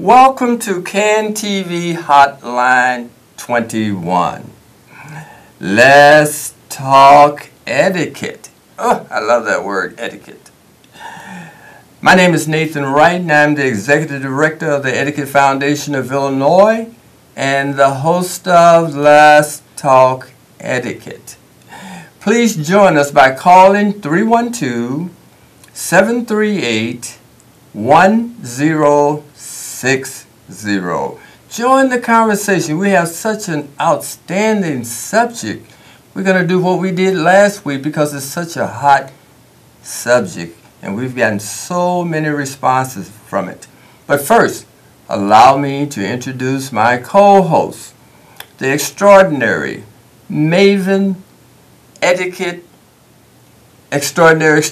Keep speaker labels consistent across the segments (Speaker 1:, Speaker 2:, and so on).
Speaker 1: Welcome to CAN TV Hotline 21. Let's talk etiquette. Oh, I love that word, etiquette. My name is Nathan Wright, and I'm the Executive Director of the Etiquette Foundation of Illinois and the host of Let's Talk Etiquette. Please join us by calling 312-738-1060. Join the conversation. We have such an outstanding subject. We're going to do what we did last week because it's such a hot subject, and we've gotten so many responses from it. But first, allow me to introduce my co-host, the extraordinary Maven Etiquette Extraordinaries,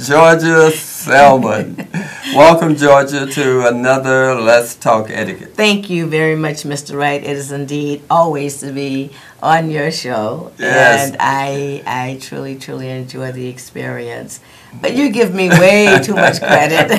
Speaker 1: Georgia Selman. Welcome, Georgia, to another Let's Talk Etiquette.
Speaker 2: Thank you very much, Mr. Wright. It is indeed always to be on your show.
Speaker 1: Yes.
Speaker 2: And I truly, truly enjoy the experience. But you give me way too much credit.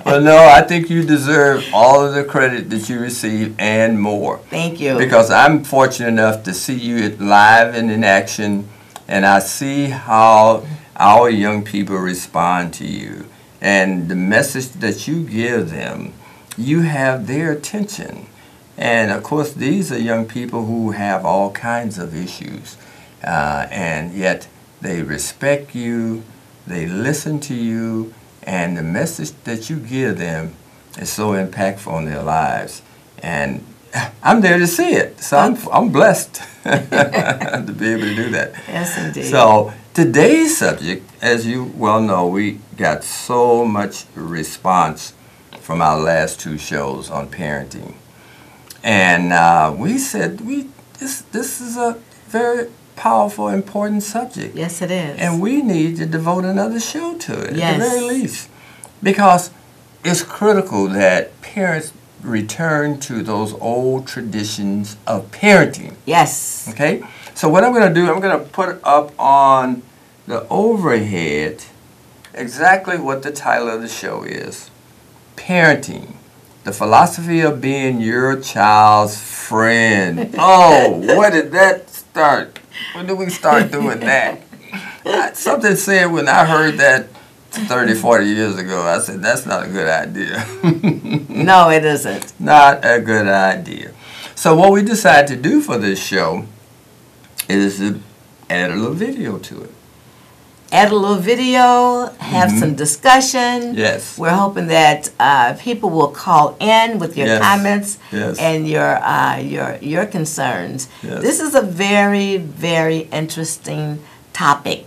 Speaker 1: Well, no, I think you deserve all of the credit that you receive and more.
Speaker 2: Thank you.
Speaker 1: Because I'm fortunate enough to see you live and in action, and I see how our young people respond to you. And the message that you give them, you have their attention. And of course, these are young people who have all kinds of issues. And yet they respect you, they listen to you, and the message that you give them is so impactful on their lives. And I'm there to see it, so I'm blessed to be able to do that.
Speaker 2: Yes, indeed.
Speaker 1: So today's subject, as you well know, we got so much response from our last two shows on parenting, and we said this is a very powerful, important subject.
Speaker 2: Yes, it is.
Speaker 1: And we need to devote another show to it,
Speaker 2: yes,
Speaker 1: at the very least, because it's critical that parents return to those old traditions of parenting.
Speaker 2: Yes.
Speaker 1: Okay? So what I'm going to do, I'm going to put up on the overhead exactly what the title of the show is. Parenting, the philosophy of being your child's friend. Oh, where did that start? When did we start doing that? Something said when I heard that 30, 40 years ago, I said, that's not a good idea.
Speaker 2: No, it isn't.
Speaker 1: Not a good idea. So what we decided to do for this show is to add a little video to it.
Speaker 2: Add a little video, have some discussion.
Speaker 1: Yes.
Speaker 2: We're hoping that people will call in with your
Speaker 1: Yes.
Speaker 2: comments
Speaker 1: Yes.
Speaker 2: and your concerns.
Speaker 1: Yes.
Speaker 2: This is a very, very interesting topic,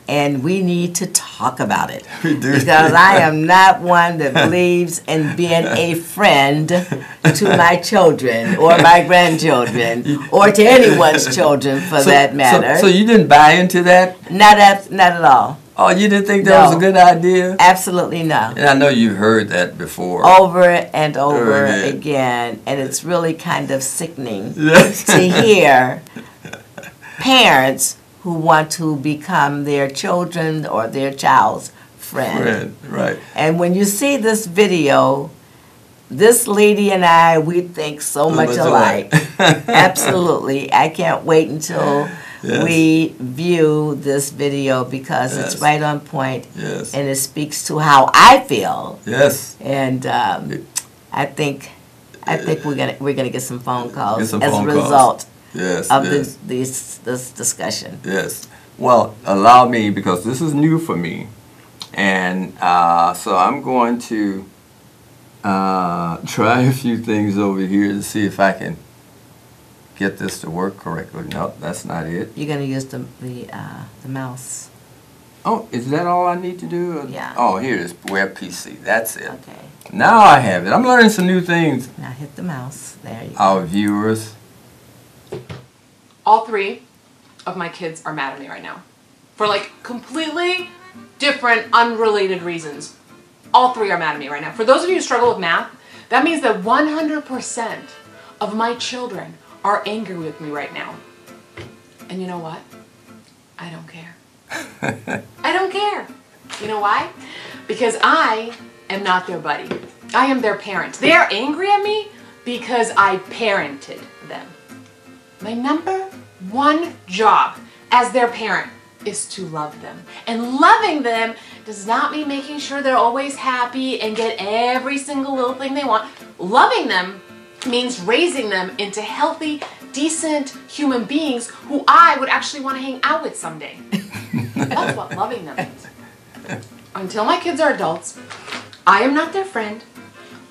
Speaker 2: and we need to talk about it.
Speaker 1: We do.
Speaker 2: Because I am not one that believes in being a friend to my children or my grandchildren or to anyone's children for that matter.
Speaker 1: So you didn't buy into that?
Speaker 2: Not at all.
Speaker 1: Oh, you didn't think that was a good idea?
Speaker 2: Absolutely no.
Speaker 1: And I know you've heard that before.
Speaker 2: Over and over
Speaker 1: again.
Speaker 2: again. And it's really kind of sickening
Speaker 1: Yes.
Speaker 2: to hear parents who want to become their children or their child's friend.
Speaker 1: Right.
Speaker 2: And when you see this video, this lady and I, we think so much alike. Absolutely. I can't wait until we view this video because it's right on point.
Speaker 1: Yes.
Speaker 2: And it speaks to how I feel.
Speaker 1: Yes.
Speaker 2: And I think we're gonna get some phone calls
Speaker 1: Get some
Speaker 2: as
Speaker 1: phone
Speaker 2: a
Speaker 1: calls.
Speaker 2: result
Speaker 1: Yes.
Speaker 2: of
Speaker 1: yes.
Speaker 2: this discussion.
Speaker 1: Yes. Well, allow me, because this is new for me, and so I'm going to try a few things over here to see if I can get this to work correctly. No, that's not it.
Speaker 2: You're gonna use the mouse.
Speaker 1: Oh, is that all I need to do?
Speaker 2: Yeah.
Speaker 1: Oh, here it is, web PC. That's it.
Speaker 2: Okay.
Speaker 1: Now I have it. I'm learning some new things.
Speaker 2: Now hit the mouse. There you go.
Speaker 1: Our viewers.
Speaker 3: All three of my kids are mad at me right now. For like completely different, unrelated reasons. All three are mad at me right now. For those of you who struggle with math, that means that 100% of my children are angry with me right now. And you know what? I don't care. I don't care. You know why? Because I am not their buddy. I am their parent. They are angry at me because I parented them. My number one job as their parent is to love them. And loving them does not mean making sure they're always happy and get every single little thing they want. Loving them means raising them into healthy, decent human beings who I would actually want to hang out with someday. That's what loving them means. Until my kids are adults, I am not their friend.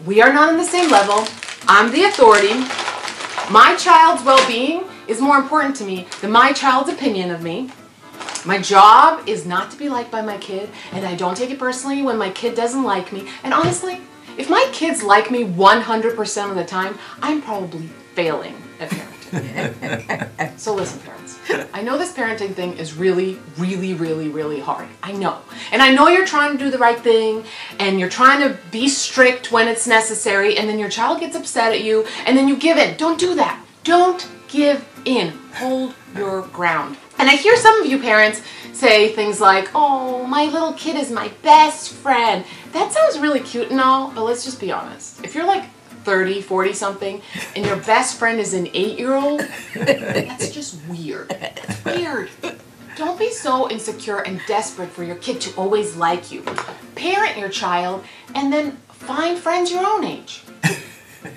Speaker 3: We are not on the same level. I'm the authority. My child's well-being is more important to me than my child's opinion of me. My job is not to be liked by my kid, and I don't take it personally when my kid doesn't like me. And honestly, if my kids like me 100% of the time, I'm probably failing at parenting. So listen, parents. I know this parenting thing is really, really, really, really hard. I know. And I know you're trying to do the right thing, and you're trying to be strict when it's necessary, and then your child gets upset at you, and then you give in. Don't do that. Don't give in. Hold your ground. And I hear some of you parents say things like, oh, my little kid is my best friend. That sounds really cute and all, but let's just be honest. If you're like 30, 40 something, and your best friend is an 8-year-old, that's just weird. That's weird. Don't be so insecure and desperate for your kid to always like you. Parent your child and then find friends your own age.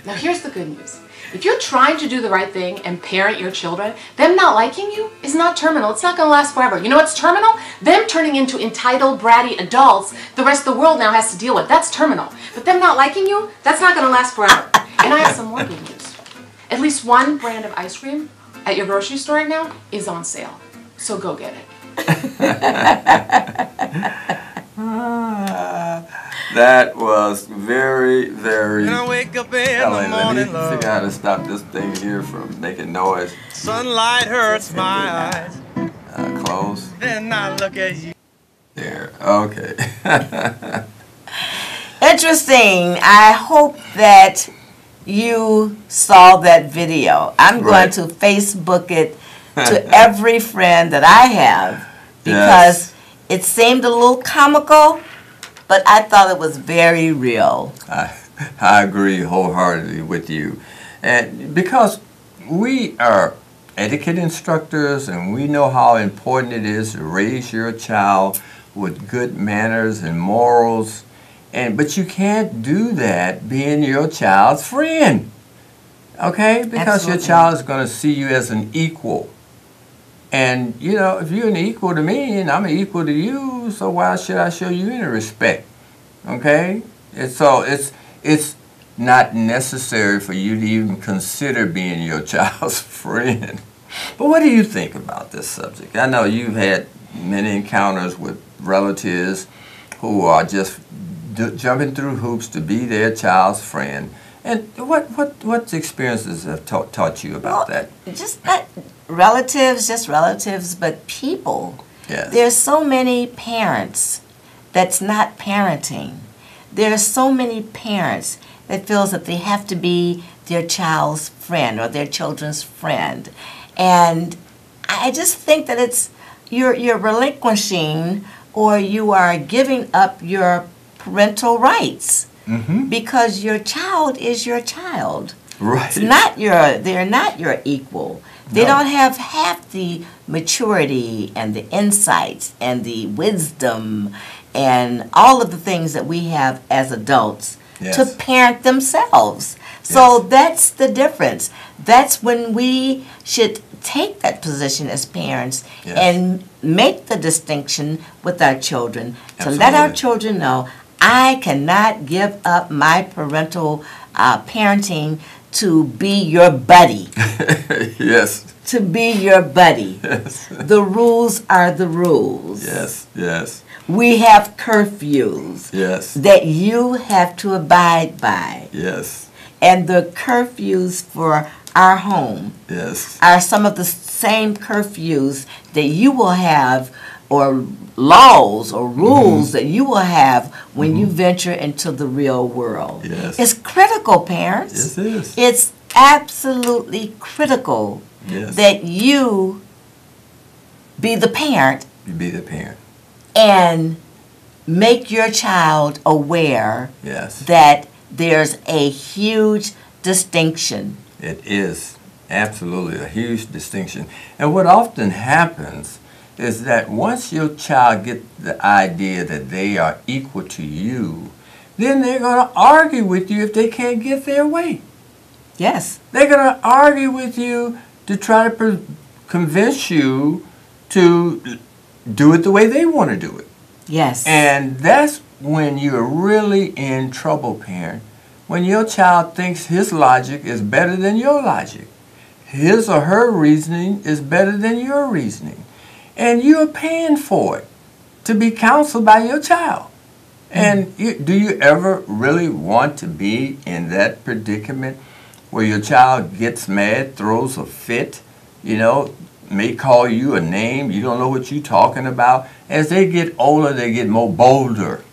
Speaker 3: Now here's the good news. If you're trying to do the right thing and parent your children, them not liking you is not terminal. It's not going to last forever. You know what's terminal? Them turning into entitled, bratty adults the rest of the world now has to deal with. That's terminal. But them not liking you, that's not going to last forever. And I have some more good news. At least one brand of ice cream at your grocery store right now is on sale. So go get it.
Speaker 1: That was very, very...
Speaker 4: When I wake up in the morning,
Speaker 1: let me figure out how to stop this thing here from making noise.
Speaker 4: Sunlight hurts my eyes.
Speaker 1: Close.
Speaker 4: Then I look at you.
Speaker 1: There. Okay.
Speaker 2: Interesting. I hope that you saw that video. I'm going to Facebook it to every friend that I have because it seemed a little comical, but I thought it was very real.
Speaker 1: I agree wholeheartedly with you. And because we are etiquette instructors and we know how important it is to raise your child with good manners and morals, but you can't do that being your child's friend, okay? Because your child is going to see you as an equal. And, you know, if you're an equal to me and I'm an equal to you, so why should I show you any respect, okay? And so it's not necessary for you to even consider being your child's friend. But what do you think about this subject? I know you've had many encounters with relatives who are just jumping through hoops to be their child's friend. And what experiences have taught you about that?
Speaker 2: Just not relatives, but people.
Speaker 1: Yes.
Speaker 2: There's so many parents that's not parenting. There's so many parents that feels that they have to be their child's friend or their children's friend. And I just think that it's you're relinquishing or you are giving up your parental rights because your child is your child.
Speaker 1: Right.
Speaker 2: They're not your equal. They don't have half the maturity and the insights and the wisdom and all of the things that we have as adults to parent themselves. So that's the difference. That's when we should take that position as parents and make the distinction with our children to let our children know, I cannot give up my parental parenting to be your buddy.
Speaker 1: Yes.
Speaker 2: To be your buddy.
Speaker 1: Yes.
Speaker 2: The rules are the rules.
Speaker 1: Yes, yes.
Speaker 2: We have curfews that you have to abide by.
Speaker 1: Yes.
Speaker 2: And the curfews for our home are some of the same curfews that you will have, or laws or rules that you will have when you venture into the real world.
Speaker 1: Yes.
Speaker 2: It's critical, parents.
Speaker 1: Yes, it is.
Speaker 2: It's absolutely critical that you be the parent.
Speaker 1: You be the parent.
Speaker 2: And make your child aware
Speaker 1: Yes.
Speaker 2: that there's a huge distinction.
Speaker 1: It is absolutely a huge distinction. And what often happens is that once your child gets the idea that they are equal to you, then they're going to argue with you if they can't get their way.
Speaker 2: Yes.
Speaker 1: They're going to argue with you to try to convince you to do it the way they want to do it.
Speaker 2: Yes.
Speaker 1: And that's when you're really in trouble, parent. When your child thinks his logic is better than your logic. His or her reasoning is better than your reasoning. And you're paying for it to be counseled by your child. And do you ever really want to be in that predicament where your child gets mad, throws a fit, may call you a name, you don't know what you're talking about? As they get older, they get more bolder.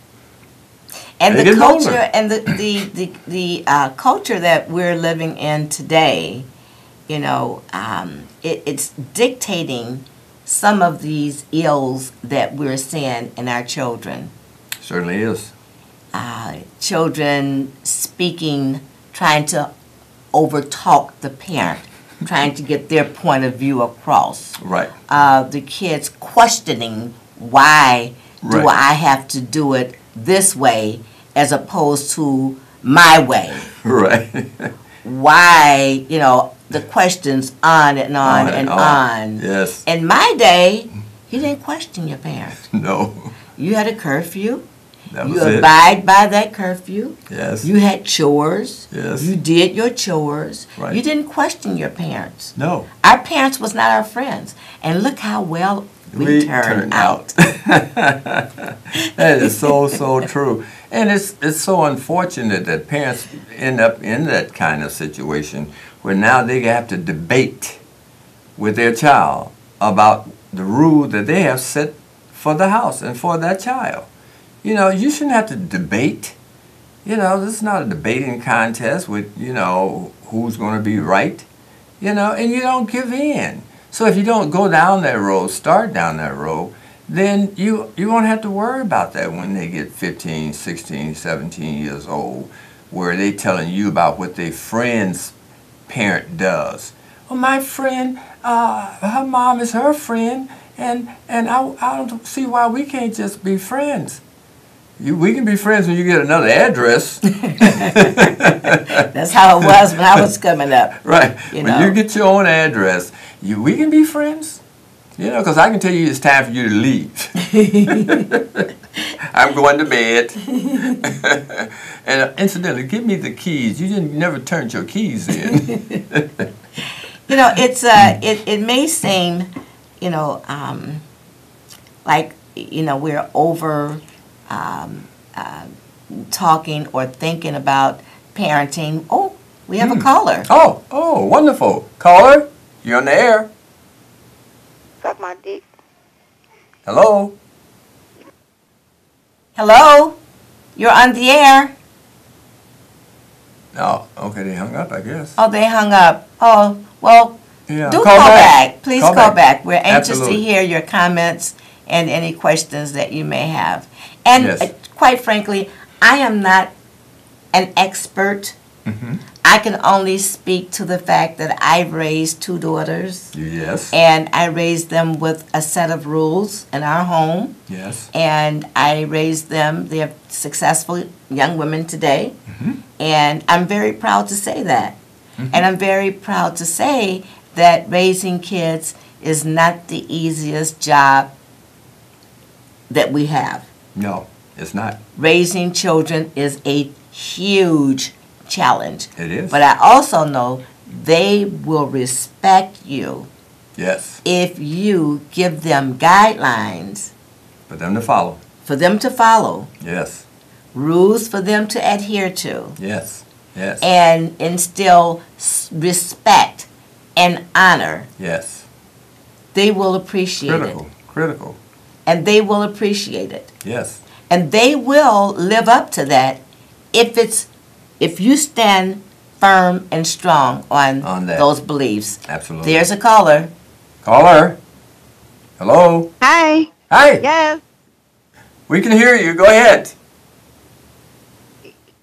Speaker 2: And the culture and the culture that we're living in today, it's dictating some of these ills that we're seeing in our children.
Speaker 1: Certainly is.
Speaker 2: Children speaking, trying to overtalk the parent, trying to get their point of view across.
Speaker 1: Right.
Speaker 2: The kids questioning why do I have to do it this way as opposed to my way.
Speaker 1: Right.
Speaker 2: Why, the questions on and on and on.
Speaker 1: Yes.
Speaker 2: In my day, you didn't question your parents.
Speaker 1: No.
Speaker 2: You had a curfew.
Speaker 1: That was
Speaker 2: You
Speaker 1: it.
Speaker 2: abide by that curfew.
Speaker 1: Yes.
Speaker 2: You had chores.
Speaker 1: Yes.
Speaker 2: You did your chores.
Speaker 1: Right.
Speaker 2: You didn't question your parents.
Speaker 1: No.
Speaker 2: Our parents was not our friends. And look how well we turned out.
Speaker 1: That is so true. And it's so unfortunate that parents end up in that kind of situation where now they have to debate with their child about the rule that they have set for the house and for that child. You shouldn't have to debate. This is not a debating contest with, who's going to be right. And you don't give in. So if you don't go down that road, start down that road, then you won't have to worry about that when they get 15, 16, 17 years old, where they telling you about what their friend's parent does. Well, my friend, her mom is her friend, and I don't see why we can't just be friends. We can be friends when you get another address.
Speaker 2: That's how it was when I was coming up.
Speaker 1: Right. When you get your own address, we can be friends. Because I can tell you it's time for you to leave. I'm going to bed. And incidentally, give me the keys. You never turned your keys in.
Speaker 2: It may seem, like we're over talking or thinking about parenting. Oh, we have a caller.
Speaker 1: Oh, wonderful. Caller, you're on the air.
Speaker 5: Suck my dick.
Speaker 1: Hello?
Speaker 2: Hello? You're on the air.
Speaker 1: Oh, okay, they hung up, I guess.
Speaker 2: Oh, they hung up. Oh, well,
Speaker 1: Yeah.
Speaker 2: do call back. Please call back. We're anxious
Speaker 1: Absolutely.
Speaker 2: to hear your comments and any questions that you may have. And
Speaker 1: Yes.
Speaker 2: quite frankly, I am not an expert.
Speaker 1: Mm-hmm.
Speaker 2: I can only speak to the fact that I've raised two daughters.
Speaker 1: Yes.
Speaker 2: And I raised them with a set of rules in our home.
Speaker 1: Yes.
Speaker 2: And I raised them. They're successful young women today.
Speaker 1: Mm-hmm.
Speaker 2: And I'm very proud to say that.
Speaker 1: Mm-hmm.
Speaker 2: And I'm very proud to say that raising kids is not the easiest job that we have.
Speaker 1: No, it's not.
Speaker 2: Raising children is a huge challenge.
Speaker 1: It is.
Speaker 2: But I also know they will respect you
Speaker 1: Yes.
Speaker 2: if you give them guidelines
Speaker 1: For them to follow.
Speaker 2: for them to follow,
Speaker 1: Yes.
Speaker 2: rules for them to adhere to,
Speaker 1: Yes. Yes.
Speaker 2: and instill respect and honor.
Speaker 1: Yes.
Speaker 2: They will appreciate
Speaker 1: Critical.
Speaker 2: it.
Speaker 1: Critical.
Speaker 2: And they will appreciate it.
Speaker 1: Yes.
Speaker 2: And they will live up to that if you stand firm and strong on
Speaker 1: that.
Speaker 2: those beliefs.
Speaker 1: Absolutely.
Speaker 2: There's a caller.
Speaker 1: Caller. Hello.
Speaker 5: Hi.
Speaker 1: Hi.
Speaker 5: Yes.
Speaker 1: We can hear you. Go ahead.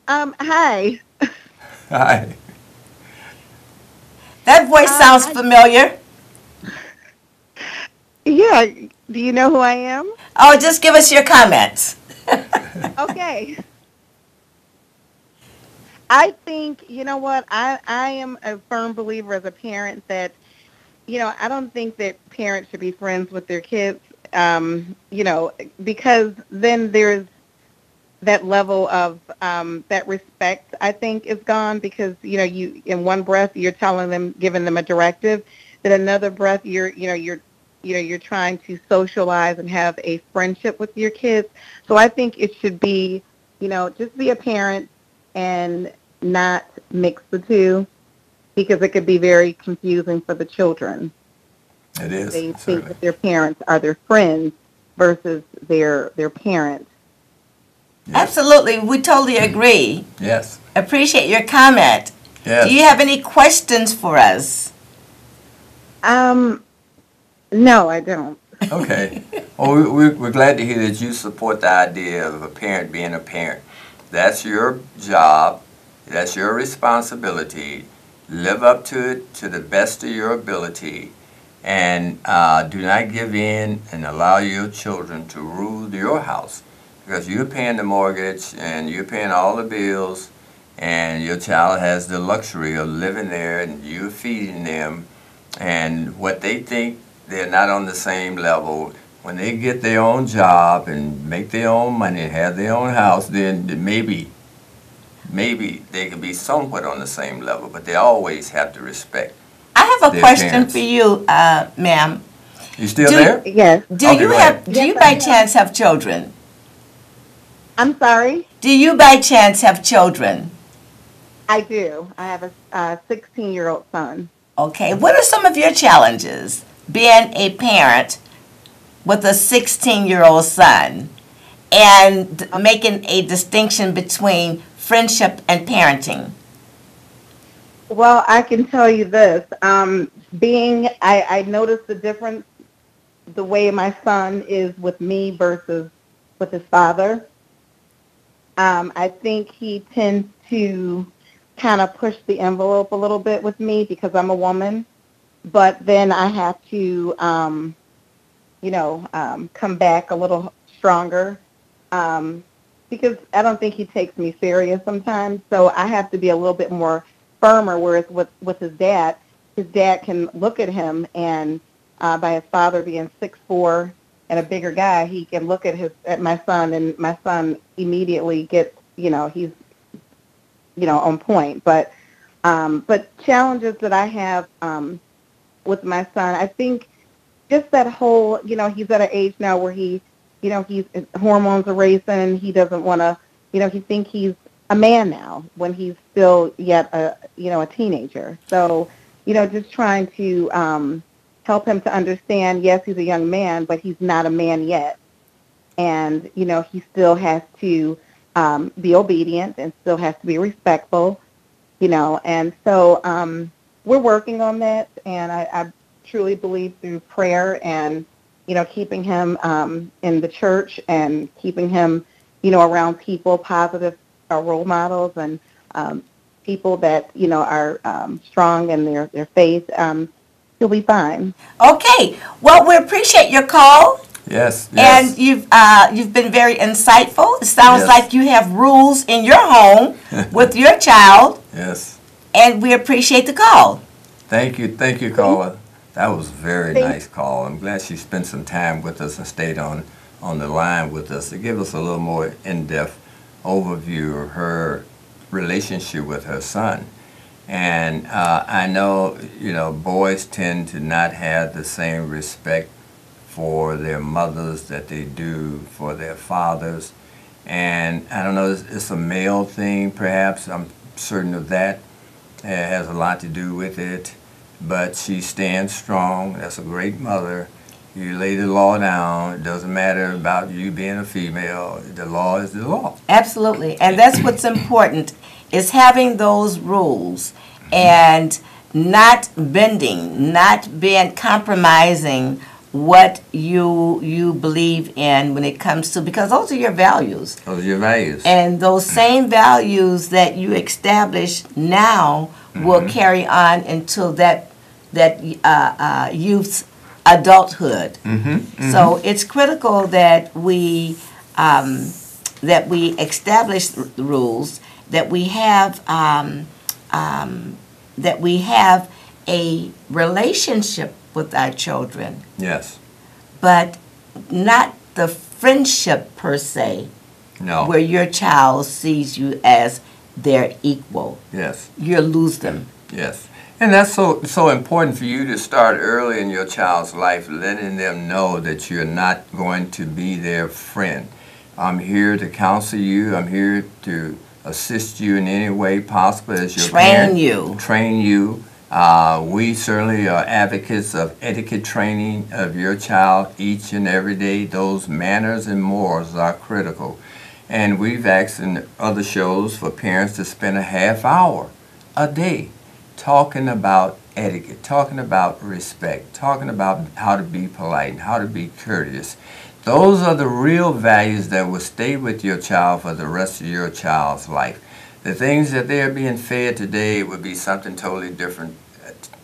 Speaker 6: Hi.
Speaker 1: Hi.
Speaker 2: That voice sounds familiar.
Speaker 6: Yeah. Do you know who I am?
Speaker 2: Oh, just give us your comments.
Speaker 6: Okay. I think, you know what, I am a firm believer as a parent that, I don't think that parents should be friends with their kids, because then there's that level of that respect, I think, is gone because, you in one breath you're telling them, giving them a directive, then another breath you're trying to socialize and have a friendship with your kids. So I think it should be, just be a parent and not mix the two because it could be very confusing for the children.
Speaker 1: It is,
Speaker 6: They think
Speaker 1: certainly.
Speaker 6: that their parents are their friends versus their parents.
Speaker 1: Yes.
Speaker 2: Absolutely. We totally agree.
Speaker 1: Yes.
Speaker 2: Appreciate your comment.
Speaker 1: Yes.
Speaker 2: Do you have any questions for us?
Speaker 6: No, I don't.
Speaker 1: Okay. Well, we're glad to hear that you support the idea of a parent being a parent. That's your job. That's your responsibility. Live up to it to the best of your ability. And do not give in and allow your children to rule your house. Because you're paying the mortgage and you're paying all the bills and your child has the luxury of living there and you're feeding them. And what they think, they're not on the same level. When they get their own job and make their own money and have their own house, then maybe they can be somewhat on the same level, but they always have to respect
Speaker 2: I have a
Speaker 1: their
Speaker 2: question
Speaker 1: parents.
Speaker 2: for you, ma'am.
Speaker 1: You still there?
Speaker 6: Yes.
Speaker 2: Do
Speaker 1: Okay,
Speaker 2: you
Speaker 1: go
Speaker 2: have?
Speaker 1: ahead.
Speaker 2: Do you
Speaker 6: Yes,
Speaker 2: by
Speaker 6: I am.
Speaker 2: chance have children?
Speaker 6: I'm sorry?
Speaker 2: Do you by chance have children?
Speaker 6: I do. I have a 16-year-old son.
Speaker 2: Okay. What are some of your challenges being a parent with a 16-year-old son and making a distinction between friendship and parenting?
Speaker 6: Well, I can tell you this. I noticed the difference, the way my son is with me versus with his father. I think he tends to kind of push the envelope a little bit with me because I'm a woman, but then I have to, come back a little stronger because I don't think he takes me serious sometimes. So I have to be a little bit more firmer. Whereas with his dad can look at him and by his father being 6'4" and a bigger guy, he can look at my son, and my son immediately gets, he's, on point. But challenges that I have with my son, I think just that whole, he's at an age now where his hormones are racing. He doesn't want to, he thinks he's a man now when he's still yet a teenager. So, just trying to help him to understand, yes, he's a young man, but he's not a man yet. And, he still has to be obedient and still has to be respectful, and so we're working on that, and I truly believe through prayer and, keeping him in the church and keeping him, around people, positive role models and people that, are strong in their faith, he'll be fine.
Speaker 2: Okay. Well, we appreciate your call.
Speaker 1: Yes,
Speaker 2: And
Speaker 1: yes.
Speaker 2: you've been very insightful. It sounds
Speaker 1: Yes.
Speaker 2: like you have rules in your home with your child,
Speaker 1: Yes.
Speaker 2: and we appreciate the call.
Speaker 1: Thank you, caller. That was a very
Speaker 6: Thank-
Speaker 1: nice call. I'm glad she spent some time with us and stayed on the line with us to give us a little more in-depth overview of her relationship with her son. And I know, boys tend to not have the same respect for their mothers that they do for their fathers. And I don't know, it's a male thing perhaps. I'm certain of that. It has a lot to do with it. But she stands strong. That's a great mother. You lay the law down. It doesn't matter about you being a female. The law is the law.
Speaker 2: Absolutely. And that's what's important, is having those rules and not bending, not being compromising what you believe in when it comes to, because those are your values.
Speaker 1: Those are your values.
Speaker 2: And those same values that you establish now will carry on until that youth's adulthood. So it's critical that we establish the rules, that we have a relationship with our children,
Speaker 1: Yes.
Speaker 2: but not the friendship per se,
Speaker 1: No.
Speaker 2: where your child sees you as their equal.
Speaker 1: Yes.
Speaker 2: You'll lose them.
Speaker 1: Yes. And that's so important for you to start early in your child's life, letting them know that you're not going to be their friend. I'm here to counsel you. I'm here to assist you in any way possible as your parent. Train you. We certainly are advocates of etiquette training of your child each and every day. Those manners and morals are critical. And we've asked in other shows for parents to spend a half hour a day talking about etiquette, talking about respect, talking about how to be polite and how to be courteous. Those are the real values that will stay with your child for the rest of your child's life. The things that they're being fed today would be something totally different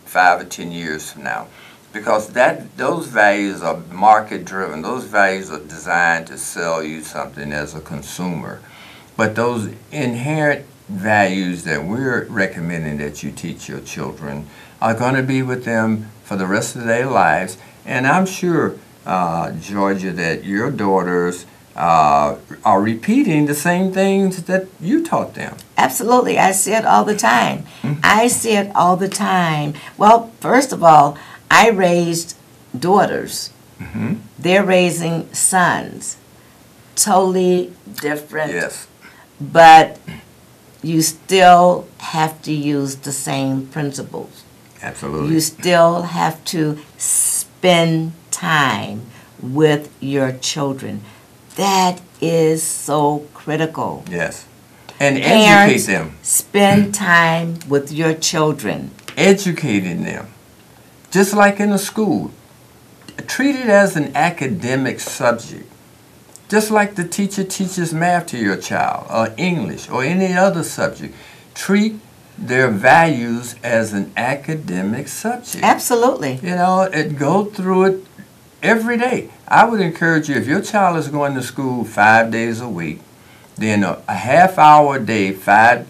Speaker 1: 5 or 10 years from now, because those values are market driven. Those values are designed to sell you something as a consumer. But those inherent values that we're recommending that you teach your children are going to be with them for the rest of their lives. And I'm sure, Georgia, that your daughters are repeating the same things that you taught them.
Speaker 2: Absolutely. I see it all the time. I see it all the time. Well, first of all, I raised daughters. They're raising sons. Totally different.
Speaker 1: Yes.
Speaker 2: But you still have to use the same principles.
Speaker 1: Absolutely.
Speaker 2: You still have to spend time with your children. That is so critical.
Speaker 1: Yes. And
Speaker 2: Parents,
Speaker 1: educate them.
Speaker 2: Spend time with your children.
Speaker 1: Educating them. Just like in a school. Treat it as an academic subject. Just like the teacher teaches math to your child, or English, or any other subject. Treat their values as an academic subject.
Speaker 2: Absolutely.
Speaker 1: You know, go through it every day. I would encourage you, if your child is going to school 5 days a week, then a half hour a day,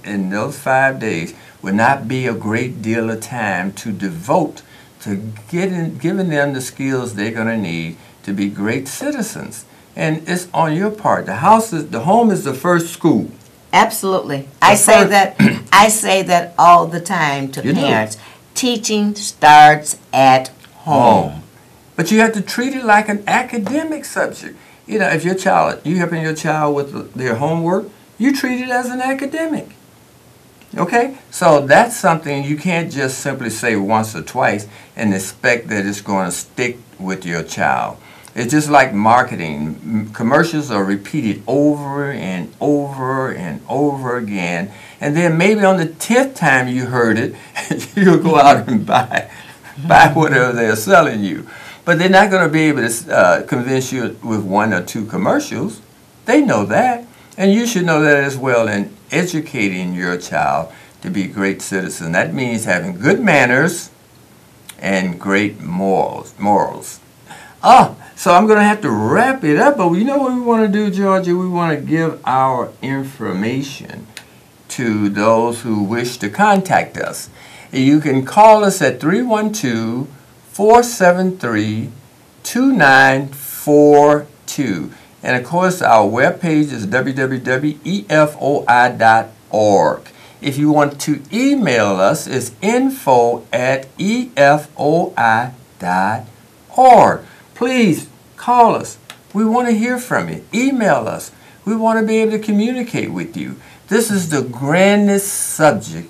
Speaker 1: in those 5 days, would not be a great deal of time to devote to giving them the skills they're going to need to be great citizens. And it's on your part. The home is the first school.
Speaker 2: Absolutely. I say that all the time to parents. Teaching starts at home.
Speaker 1: But you have to treat it like an academic subject. You know, if you helping your child with their homework, you treat it as an academic. Okay? So that's something you can't just simply say once or twice and expect that it's going to stick with your child. It's just like marketing. Commercials are repeated over and over and over again. And then maybe on the 10th time you heard it, you'll go out and buy whatever they're selling you. But they're not going to be able to convince you with 1 or 2 commercials. They know that. And you should know that as well in educating your child to be great citizens. That means having good manners and great morals. So I'm going to have to wrap it up, but you know what we want to do, Georgia? We want to give our information to those who wish to contact us. You can call us at 312-473-2942. And of course, our webpage is www.efoi.org. If you want to email us, it's info@efoi.org. Please call us. We want to hear from you. Email us. We want to be able to communicate with you. This is the grandest subject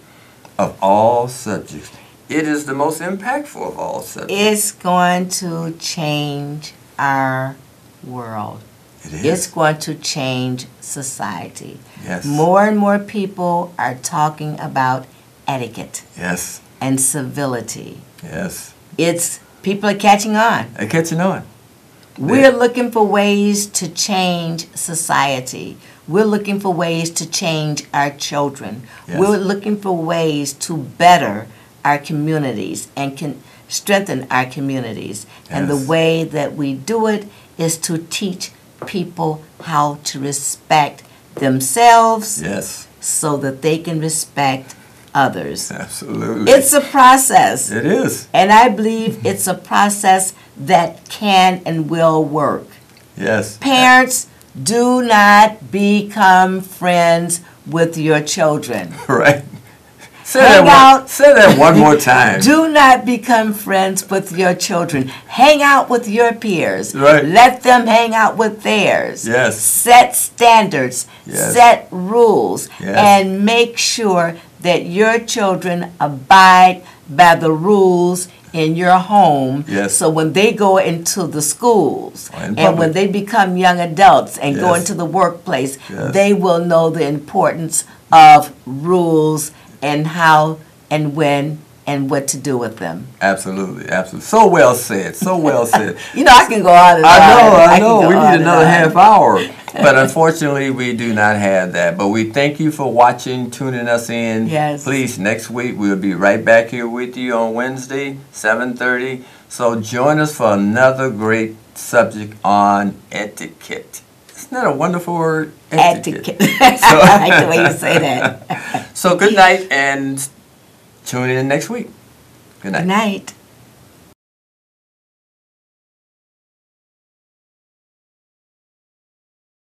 Speaker 1: of all subjects. It is the most impactful of all subjects.
Speaker 2: It's going to change our world.
Speaker 1: It is.
Speaker 2: It's going to change society.
Speaker 1: Yes.
Speaker 2: More and more people are talking about etiquette
Speaker 1: Yes.
Speaker 2: and civility.
Speaker 1: Yes.
Speaker 2: It's People are catching on.
Speaker 1: They're catching on.
Speaker 2: We're looking for ways to change society. We're looking for ways to change our children.
Speaker 1: Yes.
Speaker 2: We're looking for ways to better our communities and can strengthen our communities. And the
Speaker 1: Yes.
Speaker 2: way that we do it is to teach people how to respect themselves
Speaker 1: Yes,
Speaker 2: so that they can respect others.
Speaker 1: absolutely.
Speaker 2: It's a process.
Speaker 1: It is.
Speaker 2: And I believe it's a process that can and will work.
Speaker 1: Yes.
Speaker 2: Parents, do not become friends with your children.
Speaker 1: Right. Say
Speaker 2: Hang out.
Speaker 1: Say that one more time.
Speaker 2: Do not become friends with your children. Hang out with your peers.
Speaker 1: Right.
Speaker 2: Let them hang out with theirs.
Speaker 1: Yes.
Speaker 2: Set standards.
Speaker 1: Yes.
Speaker 2: Set rules.
Speaker 1: Yes.
Speaker 2: And make sure that your children abide by the rules in your home.
Speaker 1: Yes.
Speaker 2: So when they go into the schools
Speaker 1: Or in
Speaker 2: and when
Speaker 1: public.
Speaker 2: they become young adults and go
Speaker 1: Yes.
Speaker 2: into the workplace,
Speaker 1: Yes.
Speaker 2: they will know the importance of rules and how and when and what to do with them.
Speaker 1: Absolutely, absolutely. So well said. So well said.
Speaker 2: You know, I can go on and on.
Speaker 1: I
Speaker 2: can
Speaker 1: know.
Speaker 2: go
Speaker 1: We
Speaker 2: on
Speaker 1: need
Speaker 2: and
Speaker 1: another
Speaker 2: on.
Speaker 1: half hour. But unfortunately, we do not have that. But we thank you for watching, tuning us in.
Speaker 2: Yes.
Speaker 1: Please, next week, we'll be right back here with you on Wednesday, 7:30. So join us for another great subject on etiquette. Isn't that a wonderful word?
Speaker 2: Etiquette. I like the way you say that.
Speaker 1: So good night and tune in next week. Good night.
Speaker 2: Good night.